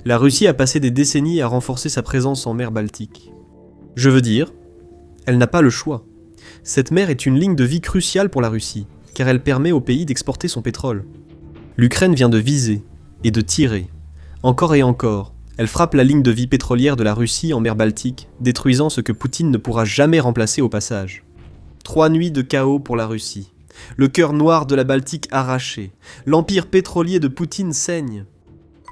La Russie a passé des décennies à renforcer sa présence en mer Baltique. Je veux dire, elle n'a pas le choix. Cette mer est une ligne de vie cruciale pour la Russie, car elle permet au pays d'exporter son pétrole. L'Ukraine vient de viser et de tirer. Encore et encore, elle frappe la ligne de vie pétrolière de la Russie en mer Baltique, détruisant ce que Poutine ne pourra jamais remplacer au passage. 3 nuits de chaos pour la Russie. Le cœur noir de la Baltique arraché. L'empire pétrolier de Poutine saigne.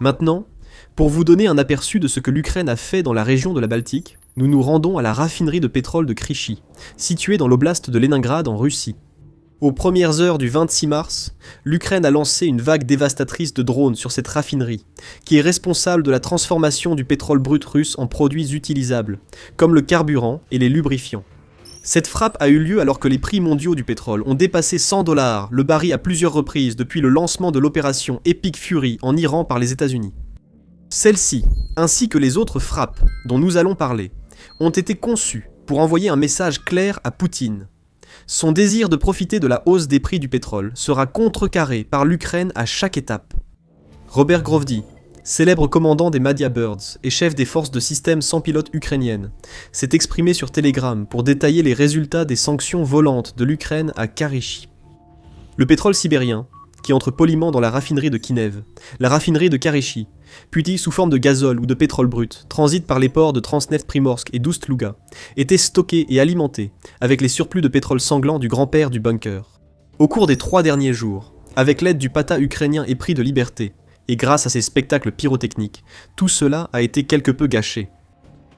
Maintenant, pour vous donner un aperçu de ce que l'Ukraine a fait dans la région de la Baltique, nous nous rendons à la raffinerie de pétrole de Krychy, située dans l'oblast de Leningrad en Russie. Aux premières heures du 26 mars, l'Ukraine a lancé une vague dévastatrice de drones sur cette raffinerie, qui est responsable de la transformation du pétrole brut russe en produits utilisables, comme le carburant et les lubrifiants. Cette frappe a eu lieu alors que les prix mondiaux du pétrole ont dépassé $100 le baril à plusieurs reprises depuis le lancement de l'opération Epic Fury en Iran par les États-Unis. Celle-ci, ainsi que les autres frappes dont nous allons parler, ont été conçues pour envoyer un message clair à Poutine. Son désir de profiter de la hausse des prix du pétrole sera contrecarré par l'Ukraine à chaque étape. Robert Grovdi, célèbre commandant des Madhya Birds et chef des forces de système sans pilote ukrainiennes, s'est exprimé sur Telegram pour détailler les résultats des sanctions volantes de l'Ukraine à Krychy. Le pétrole sibérien, qui entre poliment dans la raffinerie de Kinev, la raffinerie de Krychy, puis sous forme de gazole ou de pétrole brut, transite par les ports de Transneft Primorsk et d'Oust-Louga, était stocké et alimenté avec les surplus de pétrole sanglant du grand-père du bunker. Au cours des 3 derniers jours, avec l'aide du Pata ukrainien épris de liberté, et grâce à ses spectacles pyrotechniques, tout cela a été quelque peu gâché.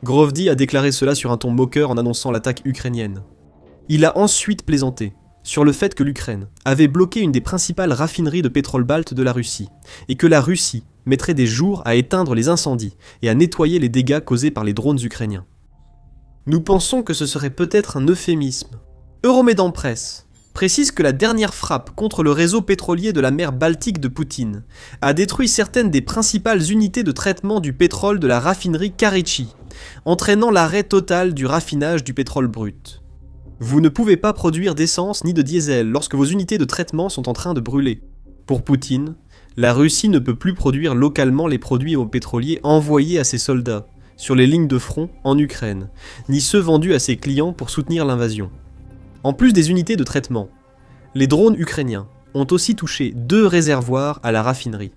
Grovdi a déclaré cela sur un ton moqueur en annonçant l'attaque ukrainienne. Il a ensuite plaisanté sur le fait que l'Ukraine avait bloqué une des principales raffineries de pétrole balte de la Russie, et que la Russie mettrait des jours à éteindre les incendies et à nettoyer les dégâts causés par les drones ukrainiens. Nous pensons que ce serait peut-être un euphémisme. Euromaidan Press précise que la dernière frappe contre le réseau pétrolier de la mer Baltique de Poutine a détruit certaines des principales unités de traitement du pétrole de la raffinerie Krychy, entraînant l'arrêt total du raffinage du pétrole brut. Vous ne pouvez pas produire d'essence ni de diesel lorsque vos unités de traitement sont en train de brûler. Pour Poutine, la Russie ne peut plus produire localement les produits pétroliers envoyés à ses soldats sur les lignes de front en Ukraine, ni ceux vendus à ses clients pour soutenir l'invasion. En plus des unités de traitement, les drones ukrainiens ont aussi touché 2 réservoirs à la raffinerie.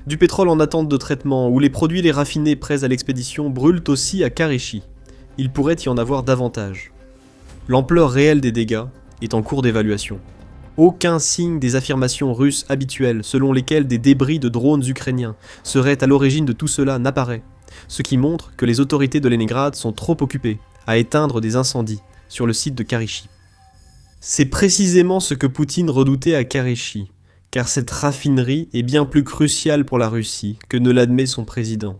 Du pétrole en attente de traitement ou les produits les raffinés prêts à l'expédition brûlent aussi à Krychy. Il pourrait y en avoir davantage. L'ampleur réelle des dégâts est en cours d'évaluation. Aucun signe des affirmations russes habituelles selon lesquelles des débris de drones ukrainiens seraient à l'origine de tout cela n'apparaît, ce qui montre que les autorités de Leningrad sont trop occupées à éteindre des incendies sur le site de Krychy. C'est précisément ce que Poutine redoutait à Krychy, car cette raffinerie est bien plus cruciale pour la Russie que ne l'admet son président.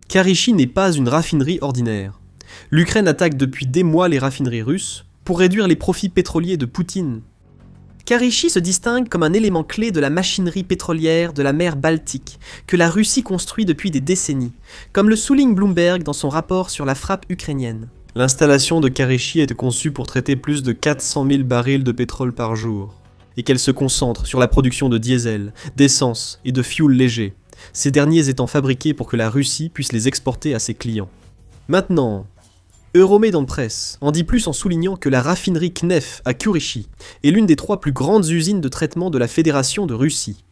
Krychy n'est pas une raffinerie ordinaire. L'Ukraine attaque depuis des mois les raffineries russes pour réduire les profits pétroliers de Poutine. Krychy se distingue comme un élément clé de la machinerie pétrolière de la mer Baltique que la Russie construit depuis des décennies, comme le souligne Bloomberg dans son rapport sur la frappe ukrainienne. L'installation de Krychy est conçue pour traiter plus de 400 000 barils de pétrole par jour, et qu'elle se concentre sur la production de diesel, d'essence et de fioul léger, ces derniers étant fabriqués pour que la Russie puisse les exporter à ses clients. Maintenant, Euromaidan Press en dit plus en soulignant que la raffinerie Knef à Krychy est l'une des 3 plus grandes usines de traitement de la Fédération de Russie.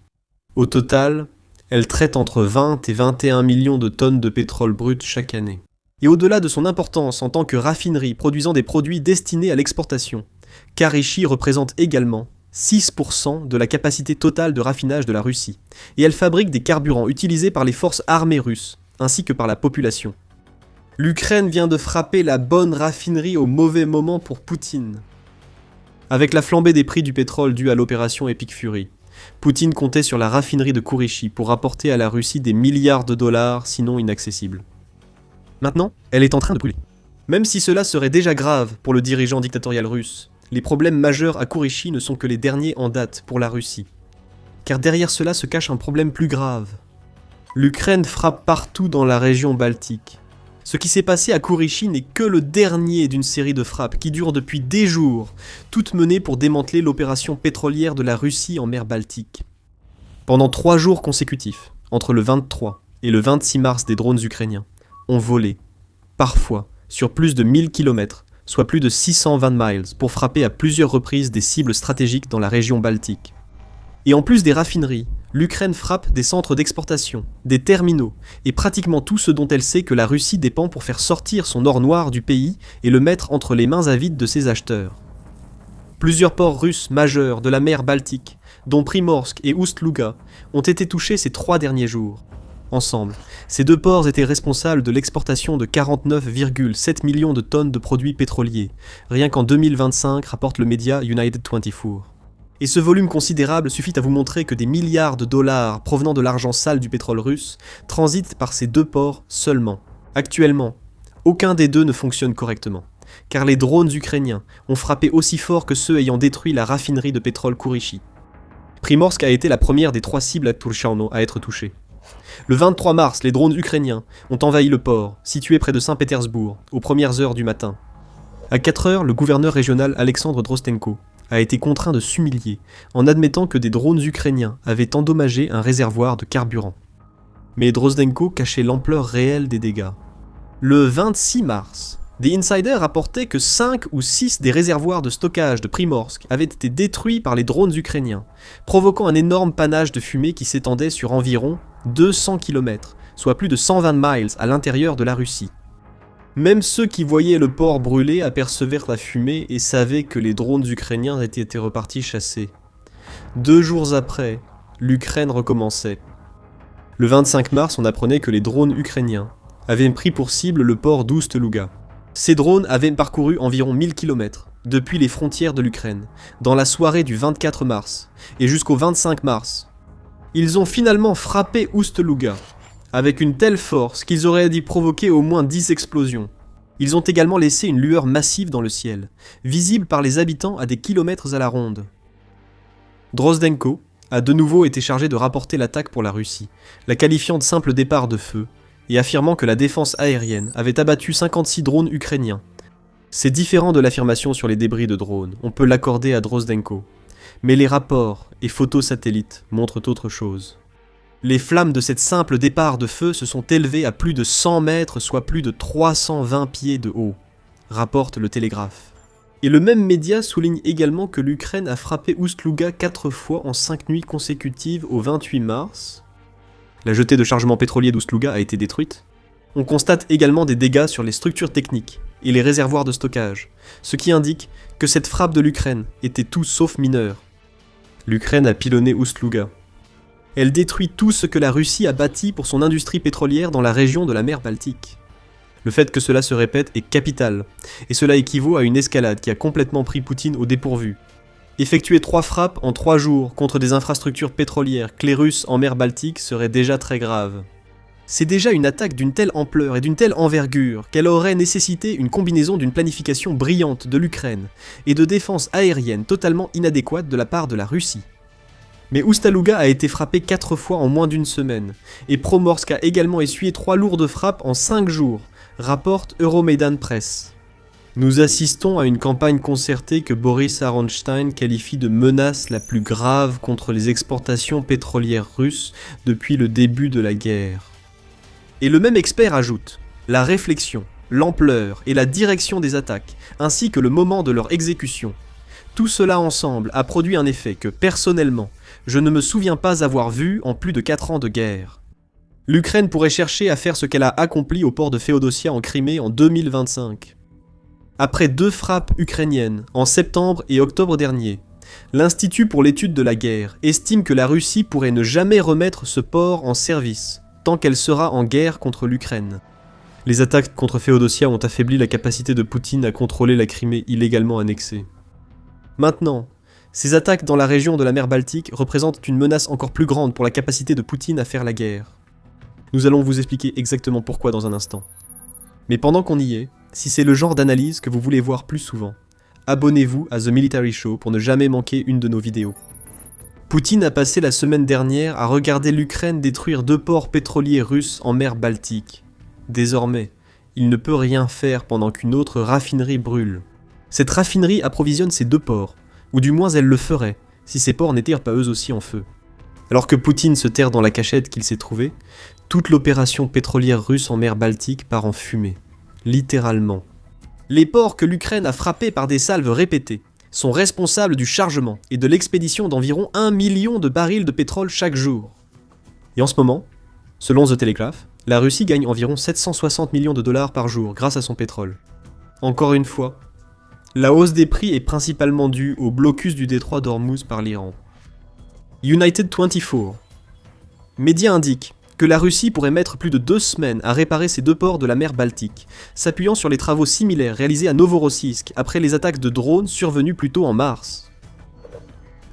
Au total, elle traite entre 20 et 21 millions de tonnes de pétrole brut chaque année. Et au-delà de son importance en tant que raffinerie produisant des produits destinés à l'exportation, Krychy représente également 6% de la capacité totale de raffinage de la Russie, et elle fabrique des carburants utilisés par les forces armées russes, ainsi que par la population. L'Ukraine vient de frapper la bonne raffinerie au mauvais moment pour Poutine. Avec la flambée des prix du pétrole due à l'opération Epic Fury, Poutine comptait sur la raffinerie de Krychy pour apporter à la Russie des milliards de dollars, sinon inaccessibles. Maintenant, elle est en train de brûler. Même si cela serait déjà grave pour le dirigeant dictatorial russe, les problèmes majeurs à Krychy ne sont que les derniers en date pour la Russie. Car derrière cela se cache un problème plus grave. L'Ukraine frappe partout dans la région baltique. Ce qui s'est passé à Krychy n'est que le dernier d'une série de frappes qui durent depuis des jours, toutes menées pour démanteler l'opération pétrolière de la Russie en mer Baltique. Pendant 3 jours consécutifs, entre le 23 et le 26 mars des drones ukrainiens ont volé, parfois, sur plus de 1000 km, soit plus de 620 miles, pour frapper à plusieurs reprises des cibles stratégiques dans la région baltique. Et en plus des raffineries, l'Ukraine frappe des centres d'exportation, des terminaux, et pratiquement tout ce dont elle sait que la Russie dépend pour faire sortir son or noir du pays et le mettre entre les mains avides de ses acheteurs. Plusieurs ports russes majeurs de la mer Baltique, dont Primorsk et Oust-Louga, ont été touchés ces 3 derniers jours. Ensemble, ces 2 ports étaient responsables de l'exportation de 49,7 millions de tonnes de produits pétroliers, rien qu'en 2025, rapporte le média United 24. Et ce volume considérable suffit à vous montrer que des milliards de dollars provenant de l'argent sale du pétrole russe transitent par ces 2 ports seulement. Actuellement, aucun des 2 ne fonctionne correctement, car les drones ukrainiens ont frappé aussi fort que ceux ayant détruit la raffinerie de pétrole Kurishi. Primorsk a été la première des 3 cibles à Turchano à être touchée. Le 23 mars, les drones ukrainiens ont envahi le port, situé près de Saint-Pétersbourg, aux premières heures du matin. À 4 heures, le gouverneur régional Alexandre Drostenko a été contraint de s'humilier en admettant que des drones ukrainiens avaient endommagé un réservoir de carburant. Mais Drozdenko cachait l'ampleur réelle des dégâts. Le 26 mars, The Insider rapportait que 5 ou 6 des réservoirs de stockage de Primorsk avaient été détruits par les drones ukrainiens, provoquant un énorme panache de fumée qui s'étendait sur environ 200 km, soit plus de 120 miles à l'intérieur de la Russie. Même ceux qui voyaient le port brûler apercevèrent la fumée et savaient que les drones ukrainiens étaient repartis chasser. 2 jours après, l'Ukraine recommençait. Le 25 mars, on apprenait que les drones ukrainiens avaient pris pour cible le port d'Oust-Louga. Ces drones avaient parcouru environ 1000 km depuis les frontières de l'Ukraine, dans la soirée du 24 mars et jusqu'au 25 mars. Ils ont finalement frappé Oust-Louga, avec une telle force qu'ils auraient dû provoquer au moins 10 explosions. Ils ont également laissé une lueur massive dans le ciel, visible par les habitants à des kilomètres à la ronde. Drozdenko a de nouveau été chargé de rapporter l'attaque pour la Russie, la qualifiant de simple départ de feu, et affirmant que la défense aérienne avait abattu 56 drones ukrainiens. C'est différent de l'affirmation sur les débris de drones, on peut l'accorder à Drozdenko. Mais les rapports et photos satellites montrent autre chose. Les flammes de cette simple départ de feu se sont élevées à plus de 100 mètres, soit plus de 320 pieds de haut, rapporte le Télégraphe. Et le même média souligne également que l'Ukraine a frappé Oust-Louga 4 fois en 5 nuits consécutives au 28 mars. La jetée de chargement pétrolier d'Oust-Louga a été détruite. On constate également des dégâts sur les structures techniques et les réservoirs de stockage, ce qui indique que cette frappe de l'Ukraine était tout sauf mineure. L'Ukraine a pilonné Oust-Louga. Elle détruit tout ce que la Russie a bâti pour son industrie pétrolière dans la région de la mer Baltique. Le fait que cela se répète est capital, et cela équivaut à une escalade qui a complètement pris Poutine au dépourvu. Effectuer 3 frappes en 3 jours contre des infrastructures pétrolières clés russes en mer Baltique serait déjà très grave. C'est déjà une attaque d'une telle ampleur et d'une telle envergure qu'elle aurait nécessité une combinaison d'une planification brillante de l'Ukraine et de défense aérienne totalement inadéquate de la part de la Russie. Mais Oust-Louga a été frappé 4 fois en moins d'une semaine, et Primorsk a également essuyé 3 lourdes frappes en 5 jours, rapporte Euromaidan Press. Nous assistons à une campagne concertée que Boris Aronstein qualifie de menace la plus grave contre les exportations pétrolières russes depuis le début de la guerre. Et le même expert ajoute, la réflexion, l'ampleur et la direction des attaques, ainsi que le moment de leur exécution, tout cela ensemble a produit un effet que, personnellement, je ne me souviens pas avoir vu en plus de 4 ans de guerre. L'Ukraine pourrait chercher à faire ce qu'elle a accompli au port de Féodosia en Crimée en 2025. Après 2 frappes ukrainiennes, en septembre et octobre dernier, l'Institut pour l'étude de la guerre estime que la Russie pourrait ne jamais remettre ce port en service, tant qu'elle sera en guerre contre l'Ukraine. Les attaques contre Féodosia ont affaibli la capacité de Poutine à contrôler la Crimée illégalement annexée. Maintenant, ces attaques dans la région de la mer Baltique représentent une menace encore plus grande pour la capacité de Poutine à faire la guerre. Nous allons vous expliquer exactement pourquoi dans un instant. Mais pendant qu'on y est, si c'est le genre d'analyse que vous voulez voir plus souvent, abonnez-vous à The Military Show pour ne jamais manquer une de nos vidéos. Poutine a passé la semaine dernière à regarder l'Ukraine détruire 2 ports pétroliers russes en mer Baltique. Désormais, il ne peut rien faire pendant qu'une autre raffinerie brûle. Cette raffinerie approvisionne ces 2 ports, ou du moins elle le ferait, si ces ports n'étaient pas eux aussi en feu. Alors que Poutine se terre dans la cachette qu'il s'est trouvée, Toute l'opération pétrolière russe en mer Baltique part en fumée, littéralement. Les ports que l'Ukraine a frappés par des salves répétées sont responsables du chargement et de l'expédition d'environ 1 million de barils de pétrole chaque jour. Et en ce moment, selon The Telegraph, la Russie gagne environ 760 millions de dollars par jour grâce à son pétrole. Encore une fois, la hausse des prix est principalement due au blocus du détroit d'Ormuz par l'Iran. United 24. Médias indiquent que la Russie pourrait mettre plus de 2 semaines à réparer ses 2 ports de la mer Baltique, s'appuyant sur les travaux similaires réalisés à Novorossiysk après les attaques de drones survenues plus tôt en mars.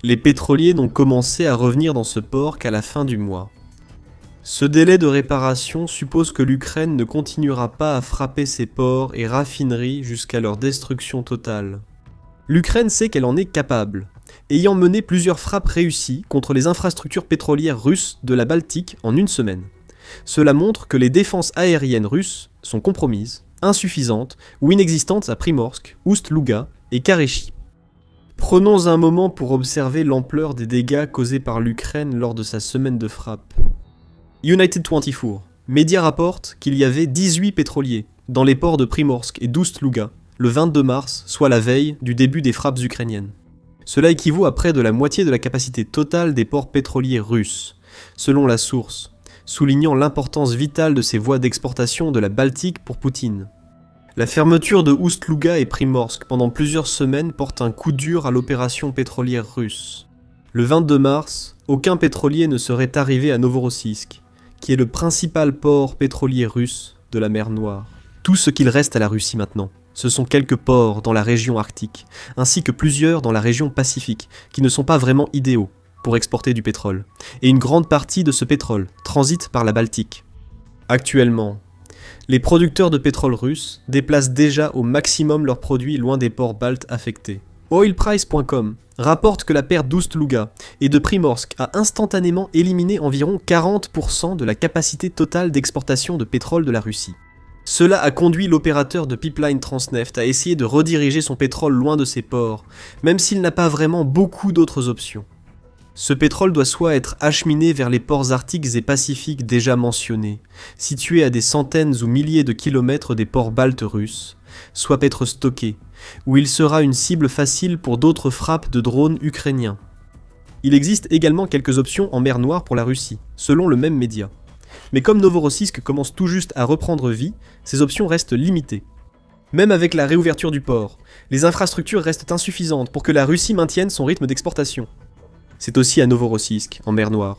Les pétroliers n'ont commencé à revenir dans ce port qu'à la fin du mois. Ce délai de réparation suppose que l'Ukraine ne continuera pas à frapper ses ports et raffineries jusqu'à leur destruction totale. L'Ukraine sait qu'elle en est capable, ayant mené plusieurs frappes réussies contre les infrastructures pétrolières russes de la Baltique en 1 semaine. Cela montre que les défenses aériennes russes sont compromises, insuffisantes ou inexistantes à Primorsk, Oust-Louga et Karechi. Prenons un moment pour observer l'ampleur des dégâts causés par l'Ukraine lors de sa semaine de frappe. United 24. Médias rapportent qu'il y avait 18 pétroliers dans les ports de Primorsk et d'Oust-Louga le 22 mars, soit la veille du début des frappes ukrainiennes. Cela équivaut à près de la moitié de la capacité totale des ports pétroliers russes, selon la source, soulignant l'importance vitale de ces voies d'exportation de la Baltique pour Poutine. La fermeture de Oust-Louga et Primorsk pendant plusieurs semaines porte un coup dur à l'opération pétrolière russe. Le 22 mars, aucun pétrolier ne serait arrivé à Novorossiysk, qui est le principal port pétrolier russe de la mer Noire. Tout ce qu'il reste à la Russie maintenant, ce sont quelques ports dans la région arctique, ainsi que plusieurs dans la région pacifique, qui ne sont pas vraiment idéaux pour exporter du pétrole, et une grande partie de ce pétrole transite par la Baltique. Actuellement, les producteurs de pétrole russes déplacent déjà au maximum leurs produits loin des ports baltes affectés. Oilprice.com rapporte que la perte d'Oust-Louga et de Primorsk a instantanément éliminé environ 40% de la capacité totale d'exportation de pétrole de la Russie. Cela a conduit l'opérateur de pipeline Transneft à essayer de rediriger son pétrole loin de ses ports, même s'il n'a pas vraiment beaucoup d'autres options. Ce pétrole doit soit être acheminé vers les ports arctiques et pacifiques déjà mentionnés, situés à des centaines ou milliers de kilomètres des ports baltes russes, soit être stocké, où il sera une cible facile pour d'autres frappes de drones ukrainiens. Il existe également quelques options en mer Noire pour la Russie, selon le même média. Mais comme Novorossiysk commence tout juste à reprendre vie, ces options restent limitées. Même avec la réouverture du port, les infrastructures restent insuffisantes pour que la Russie maintienne son rythme d'exportation. C'est aussi à Novorossiysk, en mer Noire.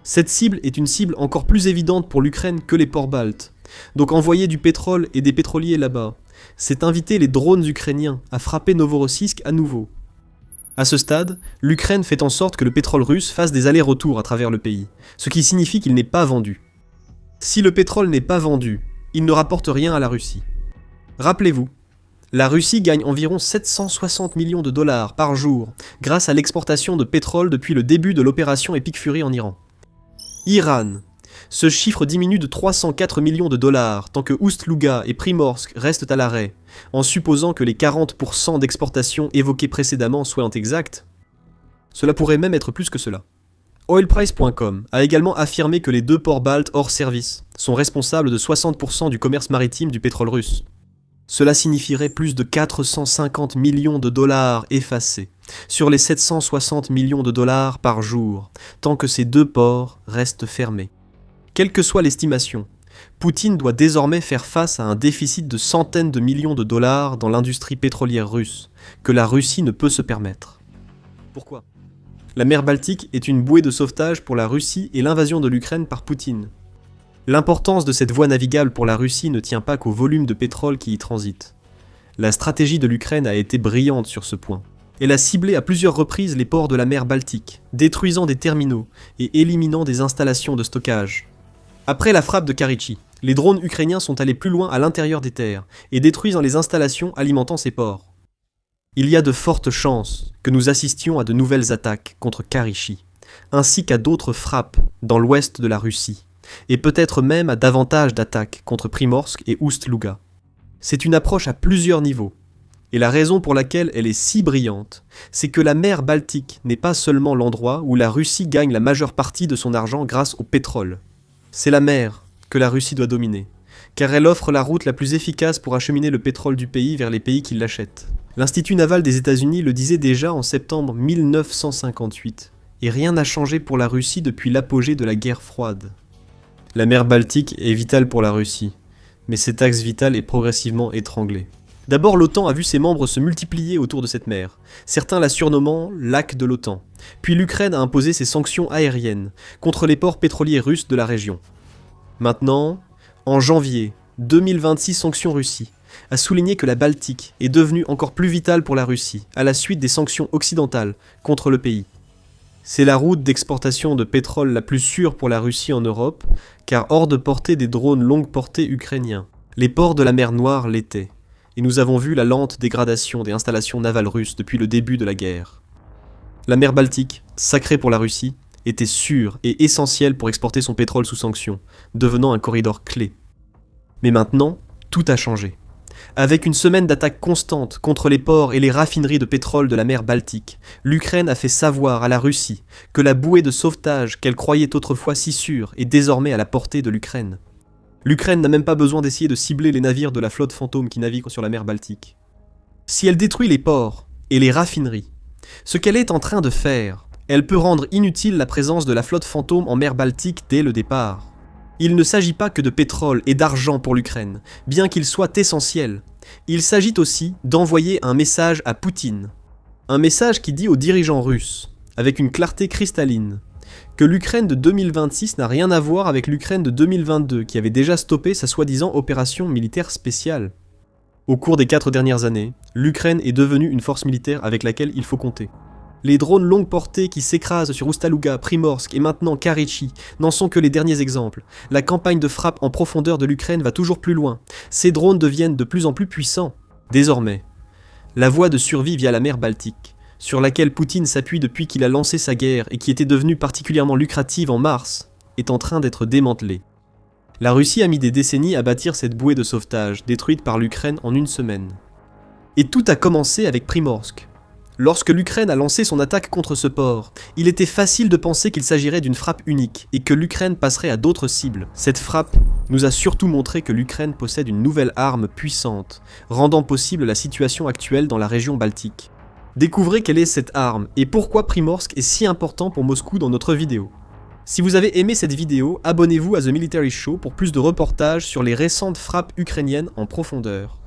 Cette cible est une cible encore plus évidente pour l'Ukraine que les ports baltes. Donc envoyer du pétrole et des pétroliers là-bas, c'est inviter les drones ukrainiens à frapper Novorossiysk à nouveau. À ce stade, l'Ukraine fait en sorte que le pétrole russe fasse des allers-retours à travers le pays, ce qui signifie qu'il n'est pas vendu. Si le pétrole n'est pas vendu, il ne rapporte rien à la Russie. Rappelez-vous, la Russie gagne environ 760 millions de dollars par jour grâce à l'exportation de pétrole depuis le début de l'opération Epic Fury en Iran. Iran. Ce chiffre diminue de 304 millions de dollars tant que Oust-Louga et Primorsk restent à l'arrêt, en supposant que les 40% d'exportation évoqués précédemment soient exacts. Cela pourrait même être plus que cela. Oilprice.com a également affirmé que les 2 ports baltes hors service sont responsables de 60% du commerce maritime du pétrole russe. Cela signifierait plus de 450 millions de dollars effacés sur les 760 millions de dollars par jour, tant que ces 2 ports restent fermés. Quelle que soit l'estimation, Poutine doit désormais faire face à un déficit de centaines de millions de dollars dans l'industrie pétrolière russe, que la Russie ne peut se permettre. Pourquoi ? La mer Baltique est une bouée de sauvetage pour la Russie et l'invasion de l'Ukraine par Poutine. L'importance de cette voie navigable pour la Russie ne tient pas qu'au volume de pétrole qui y transite. La stratégie de l'Ukraine a été brillante sur ce point. Elle a ciblé à plusieurs reprises les ports de la mer Baltique, détruisant des terminaux et éliminant des installations de stockage. Après la frappe de Karechi, les drones ukrainiens sont allés plus loin à l'intérieur des terres et détruisent les installations alimentant ces ports. Il y a de fortes chances que nous assistions à de nouvelles attaques contre Karechi, ainsi qu'à d'autres frappes dans l'ouest de la Russie, et peut-être même à davantage d'attaques contre Primorsk et Oust-Louga. C'est une approche à plusieurs niveaux, et la raison pour laquelle elle est si brillante, c'est que la mer Baltique n'est pas seulement l'endroit où la Russie gagne la majeure partie de son argent grâce au pétrole. C'est la mer que la Russie doit dominer, car elle offre la route la plus efficace pour acheminer le pétrole du pays vers les pays qui l'achètent. L'Institut naval des États-Unis le disait déjà en septembre 1958, et rien n'a changé pour la Russie depuis l'apogée de la guerre froide. La mer Baltique est vitale pour la Russie, mais cet axe vital est progressivement étranglé. D'abord, l'OTAN a vu ses membres se multiplier autour de cette mer, certains la surnommant lac de l'OTAN. Puis l'Ukraine a imposé ses sanctions aériennes contre les ports pétroliers russes de la région. Maintenant, en janvier 2026, Sanctions Russie a souligné que la Baltique est devenue encore plus vitale pour la Russie, à la suite des sanctions occidentales contre le pays. C'est la route d'exportation de pétrole la plus sûre pour la Russie en Europe, car hors de portée des drones longue portée ukrainiens, les ports de la mer Noire l'étaient, et nous avons vu la lente dégradation des installations navales russes depuis le début de la guerre. La mer Baltique, sacrée pour la Russie, était sûre et essentielle pour exporter son pétrole sous sanctions, devenant un corridor clé. Mais maintenant, tout a changé. Avec une semaine d'attaques constantes contre les ports et les raffineries de pétrole de la mer Baltique, l'Ukraine a fait savoir à la Russie que la bouée de sauvetage qu'elle croyait autrefois si sûre est désormais à la portée de l'Ukraine. L'Ukraine n'a même pas besoin d'essayer de cibler les navires de la flotte fantôme qui navigue sur la mer Baltique. Si elle détruit les ports et les raffineries, ce qu'elle est en train de faire, elle peut rendre inutile la présence de la flotte fantôme en mer Baltique dès le départ. Il ne s'agit pas que de pétrole et d'argent pour l'Ukraine, bien qu'il soit essentiel. Il s'agit aussi d'envoyer un message à Poutine. Un message qui dit aux dirigeants russes, avec une clarté cristalline, que l'Ukraine de 2026 n'a rien à voir avec l'Ukraine de 2022, qui avait déjà stoppé sa soi-disant opération militaire spéciale. Au cours des 4 dernières années, l'Ukraine est devenue une force militaire avec laquelle il faut compter. Les drones longue portée qui s'écrasent sur Ust-Luga, Primorsk et maintenant Karichi n'en sont que les derniers exemples. La campagne de frappe en profondeur de l'Ukraine va toujours plus loin. Ces drones deviennent de plus en plus puissants. Désormais, la voie de survie via la mer Baltique, sur laquelle Poutine s'appuie depuis qu'il a lancé sa guerre et qui était devenue particulièrement lucrative en mars, est en train d'être démantelée. La Russie a mis des décennies à bâtir cette bouée de sauvetage, détruite par l'Ukraine en une semaine. Et tout a commencé avec Primorsk. Lorsque l'Ukraine a lancé son attaque contre ce port, il était facile de penser qu'il s'agirait d'une frappe unique et que l'Ukraine passerait à d'autres cibles. Cette frappe nous a surtout montré que l'Ukraine possède une nouvelle arme puissante, rendant possible la situation actuelle dans la région baltique. Découvrez quelle est cette arme et pourquoi Primorsk est si important pour Moscou dans notre vidéo. Si vous avez aimé cette vidéo, abonnez-vous à The Military Show pour plus de reportages sur les récentes frappes ukrainiennes en profondeur.